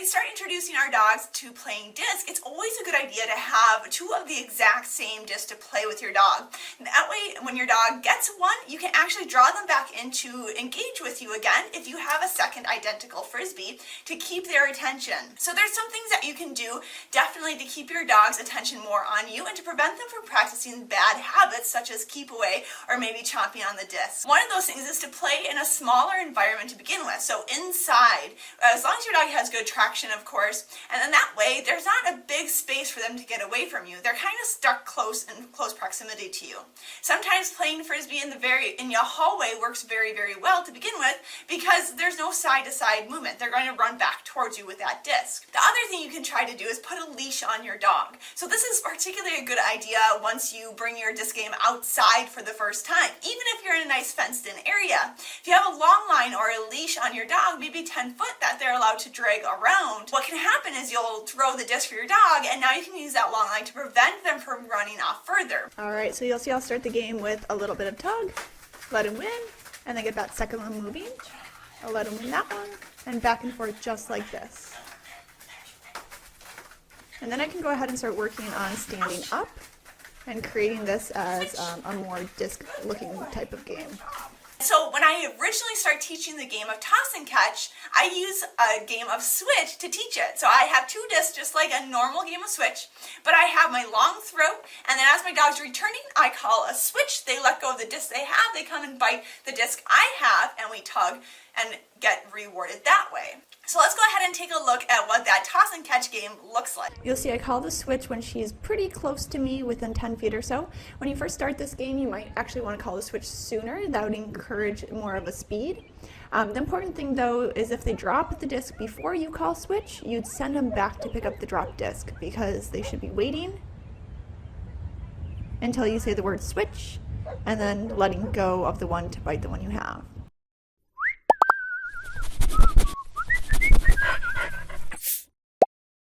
we start introducing our dogs to playing disc, it's always a good idea to have two of the exact same discs to play with your dog. And that way, when your dog gets one, you can actually draw them back in to engage with you again if you have a second identical frisbee to keep their attention. So there's some things that you can do definitely to keep your dog's attention more on you and to prevent them from practicing bad habits such as keep away or maybe chomping on the disc. One of those things is to play in a smaller environment to begin with, so inside, as long as your dog has good traction, of course, and then that way there's not a big space for them to get away from you. They're kind of stuck in close proximity to you. Sometimes playing frisbee in your hallway works very, very well to begin with because there's no side-to-side movement. They're going to run back towards you with that disc. The other thing you can try to do is put a leash on your dog. So this is particularly a good idea once you bring your disc game outside for the first time, even if you're in a nice fenced-in area. If you have a long line or a leash on your dog, maybe 10 foot that they're allowed to drag around, what can happen is you'll throw the disc for your dog, and now you can use that long line to prevent them from running off further. Alright, so you'll see I'll start the game with a little bit of tug, let him win, and then get that second one moving. I'll let him win that one, and back and forth just like this. And then I can go ahead and start working on standing up and creating this as a more disc-looking type of game. So when I originally started teaching the game of toss and catch, I use a game of switch to teach it. So I have two discs just like a normal game of switch, but I have my long throw, and then as my dog's returning, I call a switch. They let go of the disc they have, they come and bite the disc I have, and we tug and get rewarded that way. So let's go ahead and take a look at what that toss and catch game looks like. You'll see I call the switch when she's pretty close to me, within 10 feet or so. When you first start this game, you might actually want to call the switch sooner. That would encourage more of a speed. The important thing though is if they drop the disc before you call switch, you'd send them back to pick up the drop disc because they should be waiting until you say the word switch and then letting go of the one to bite the one you have.